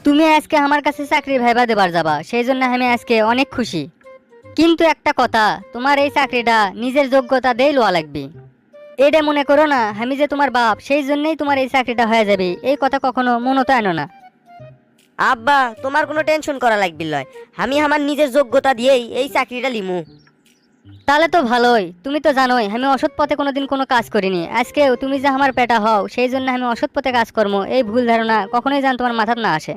তুমি আজকে আমার কাছে চাকরি ভাইবা দেবার যাবা, সেই জন্য আমি আজকে অনেক খুশি। কিন্তু একটা কথা, তোমার এই চাকরিটা নিজের যোগ্যতা দিয়ে লওয়া লাগবে। এটা মনে করো না আমি যে তোমার বাপ সেই জন্যই তোমার এই চাকরিটা হয়ে যাবে, এই কথা কখনো মনতে আনো না। আব্বা, তোমার কোনো টেনশন করা লাগবে লয়। আমি আমার নিজের যোগ্যতা দিয়েই এই চাকরিটা লিমু। তাহলে তো ভালোই, তুমি তো জানোই আমি অসৎ পথে কোনোদিন কোনো কাজ করিনি। আজকেও তুমি যে আমার পেটা হও সেই জন্য আমি অসৎ পথে কাজ করবো, এই ভুল ধারণা কখনোই যেন তোমার মাথার না আসে।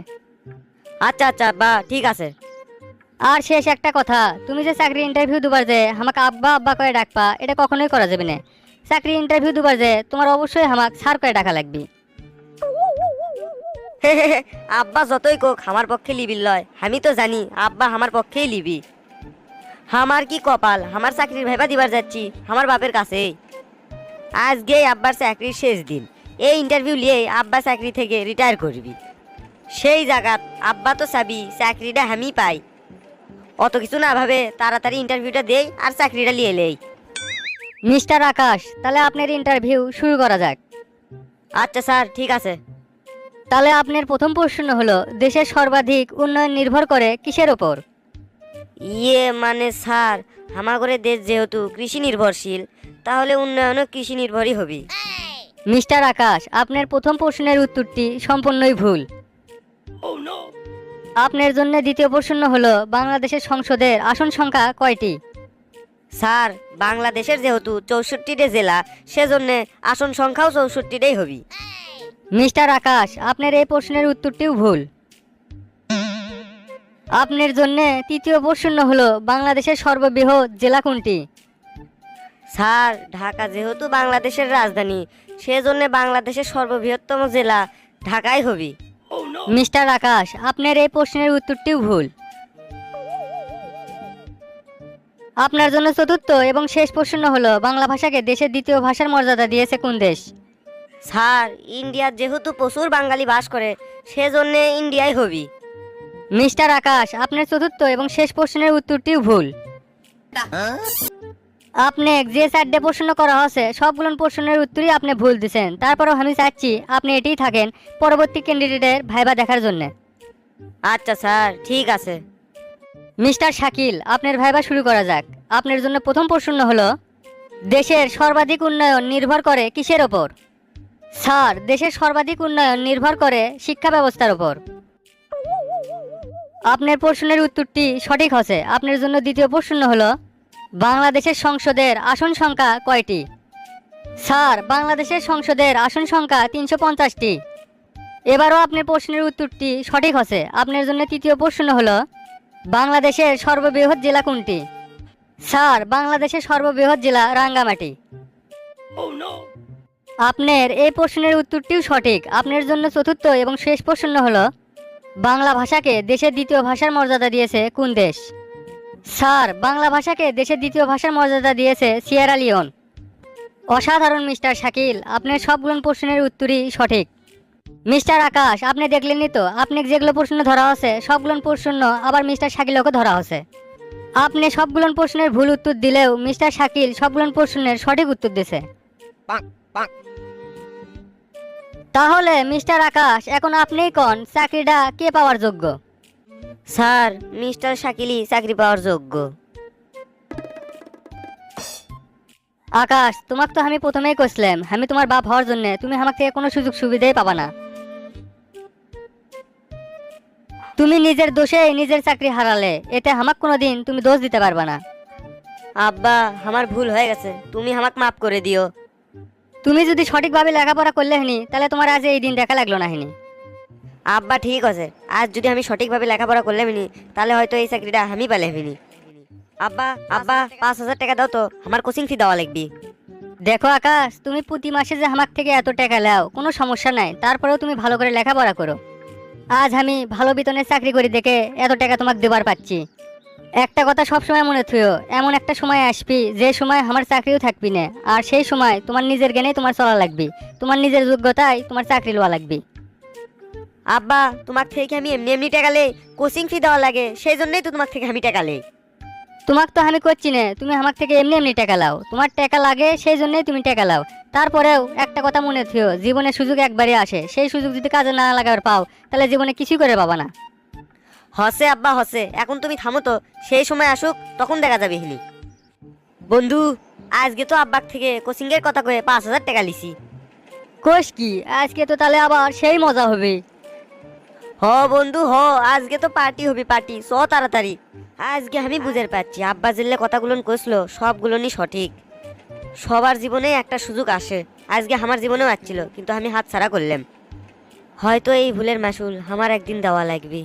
আচ্ছা আচ্ছা আব্বা, ঠিক আছে। আর শেষ একটা কথা, তুমি যে চাকরি ইন্টারভিউ দুবার যে আমাকে আব্বা আব্বা করে ডাকবা, এটা কখনোই করা যাবে না। চাকরি ইন্টারভিউ দুবার যে তোমার অবশ্যই আমাকে স্যার করে ডাকা লাগবে। আব্বা যতই কোক আমার পক্ষে লিবি লয়, আমি তো জানি আব্বা আমার পক্ষেই লিবি। আমার কি কপাল, আমার চাকরির ভাইবা দিবার যাচ্ছি আমার বাপের কাছেই। আজকে আব্বার চাকরির শেষ দিন, এই ইন্টারভিউ নিয়ে আব্বা চাকরি থেকে রিটায়ার করবি। সেই জায়গাত আব্বা তো চাবি চাকরিটা আমি পাই। অত কিছু না ভাবে তাড়াতাড়ি ইন্টারভিউটা দেই আর চাকরিটা নিয়ে এলেই। মিস্টার আকাশ, তাহলে আপনার ইন্টারভিউ শুরু করা যাক। আচ্ছা স্যার, ঠিক আছে। তাহলে আপনার প্রথম প্রশ্ন হলো, দেশের সর্বাধিক উন্নয়ন নির্ভর করে কিসের ওপর? মানে স্যার, আমার ঘরে দেশ যেহেতু কৃষি নির্ভরশীল, তাহলে উন্নয়নও কৃষি নির্ভরই হবে। মিস্টার আকাশ, আপনার প্রথম প্রশ্নের উত্তরটি সম্পূর্ণই ভুল। আপনার জন্য দ্বিতীয় প্রশ্ন হলো, বাংলাদেশের সংসদের আসন সংখ্যা কয়টি? স্যার, বাংলাদেশের যেহেতু 64টা জেলা, সেজন্য আসন সংখ্যাও 64টাই হবে। মিস্টার আকাশ, আপনার এই প্রশ্নের উত্তরটিও ভুল। আপনার জন্য তৃতীয় প্রশ্ন হলো, বাংলাদেশের সর্ববৃহৎ জেলা কোনটি? স্যার, ঢাকা যেহেতু বাংলাদেশের রাজধানী, সেজন্য বাংলাদেশের সর্ববৃহত্তম জেলা ঢাকাই হবে। মিস্টার আকাশ, আপনার এই প্রশ্নের উত্তরটিও ভুল। আপনার জন্য চতুর্থ এবং শেষ প্রশ্ন হলো, বাংলা ভাষাকে দেশের দ্বিতীয় ভাষার মর্যাদা দিয়েছে কোন দেশ? স্যার, ইন্ডিয়ার যেহেতু প্রচুর বাঙালি বাস করে, সেজন্য ইন্ডিয়াই হবি। মিস্টার আকাশ, আপনার চতুর্থ এবং শেষ প্রশ্নের উত্তরটিও ভুল। আপনি যে চারটে প্রশ্ন করা হয়েছে সবগুলো প্রশ্নের উত্তরই আপনি ভুল দিচ্ছেন। তারপরেও আমি চাচ্ছি আপনি এটিই থাকেন পরবর্তী ক্যান্ডিডেটের ভাইবা দেখার জন্য। আচ্ছা স্যার, ঠিক আছে। মিস্টার শাকিল, আপনার ভাইবা শুরু করা যাক। আপনার জন্য প্রথম প্রশ্ন হলো, দেশের সর্বাধিক উন্নয়ন নির্ভর করে কিসের ওপর? স্যার, দেশের সর্বাধিক উন্নয়ন নির্ভর করে শিক্ষা ব্যবস্থার ওপর। আপনার প্রশ্নের উত্তরটি সঠিক হচ্ছে। আপনার জন্য দ্বিতীয় প্রশ্ন হলো, বাংলাদেশের সংসদের আসন সংখ্যা কয়টি? স্যার, বাংলাদেশের সংসদের আসন সংখ্যা 350টি। এবারও আপনার প্রশ্নের উত্তরটি সঠিক হচ্ছে। আপনার জন্য তৃতীয় প্রশ্ন হলো, বাংলাদেশের সর্ববৃহৎ জেলা কোনটি? স্যার, বাংলাদেশের সর্ববৃহৎ জেলা রাঙ্গামাটি। আপনার এই প্রশ্নের উত্তরটিও সঠিক। আপনার জন্য চতুর্থ এবং শেষ প্রশ্ন হলো, বাংলা ভাষাকে দেশের দ্বিতীয় ভাষার মর্যাদা দিয়েছে কোন দেশ? স্যার, বাংলা ভাষাকে দেশের দ্বিতীয় ভাষার মর্যাদা দিয়েছে সিয়েরা লিওন। অসাধারণ মিস্টার শাকিল, আপনার সবগুলো প্রশ্নের উত্তরই সঠিক। মিস্টার আকাশ, আপনি দেখলেনই তো, আপনি যেগুলো প্রশ্ন ধরা হচ্ছে সবগুলো প্রশ্ন আবার মিস্টার শাকিলকে ধরা হচ্ছে। আপনি সবগুলো প্রশ্নের ভুল উত্তর দিলেও মিস্টার শাকিল সবগুলো প্রশ্নের সঠিক উত্তর দিয়েছে। তাহলে মিস্টার আকাশ, এখন আপনিই কোন চাকরিটা কে পাওয়ার যোগ্য? স্যার, মিস্টার শাকিলি চাকরি পাওয়ার যোগ্য। আকাশ, তোমাকে তো আমি প্রথমেই কইছিলাম আমি তোমার বাপ হওয়ার জন্য তুমি আমার থেকে কোনো সুযোগ সুবিধাই পাবা না। তুমি নিজের দোষে নিজের চাকরি হারালে, এতে আমাকে কোনোদিন তুমি দোষ দিতে পারবা না। আব্বা, আমার ভুল হয়ে গেছে, তুমি আমাকে মাফ করে দিও। তুমি যদি সঠিকভাবে লেখাপড়া করলে হনি, তাহলে তোমার আজ এই দিন দেখা লাগলো না হনি। আব্বা ঠিক আছে, আজ যদি আমি সঠিকভাবে লেখাপড়া করলে হইনি, তাহলে হয়তো এই চাকরিটা আমি পালে হইনি। আব্বা আব্বা 5,000 টাকা দাও তো, আমার কোচিং ফি দেওয়া লাগবে। দেখো আকাশ, তুমি প্রতি মাসে যে আমার থেকে এত টাকা লাও কোনো সমস্যা নাই, তারপরেও তুমি ভালো করে লেখাপড়া করো। আজ আমি ভালো বেতনের চাকরি করি দেখে এত টাকা তোমাকে দেবার পাচ্ছি। একটা কথা সবসময় মনে থুও, এমন একটা সময় আসবি যে সময় আমার চাকরিও থাকবি না, আর সেই সময় তোমার নিজের জ্ঞানে তোমার চলা লাগবে, তোমার নিজের যোগ্যতায় তোমার চাকরি লওয়া লাগবে। আব্বা, তোমার থেকে আমি এমনি এমনি টাকা লে, কোচিং ফি দেওয়া লাগে, সেই জন্যই তো তোমার থেকে আমি টাকা লে। তোমাকে তো আমি করছি না, তুমি আমার থেকে এমনি এমনি টাকা লাও, তোমার টাকা লাগে সেই জন্যই তুমি টাকা লাও। তারপরেও একটা কথা মনে থিও, জীবনে সুযোগ একবারই আসে, সেই সুযোগ যদি কাজে না লাগাবার পাও তাহলে জীবনে কিছুই করে পাবা না। হসে আব্বা হসে, এখন তুমি থামো তো, সেই সময় আসুক তখন দেখা যাবে হিনি। বন্ধু, আজকে তো আব্বার থেকে কোচিং এর কথা কয়ে 5,000 টাকা লিছি। কোষ কি, আজকে তো তাহলে আবার সেই মজা হবে। হ বন্ধু হ, আজকে তো পার্টি হবে, পার্টি চ তাড়াতাড়ি। আজকে আমি বুঝে পাচ্ছি আব্বা জেলে কথাগুলো কইছিল সবগুলোই সঠিক। সবার জীবনে একটা সুযোগ আসে, আজকে আমার জীবনেও আসছিল কিন্তু আমি হাত ছাড়া করলাম। হয়তো এই ভুলের মাসুল আমার একদিন দেওয়া লাগবে।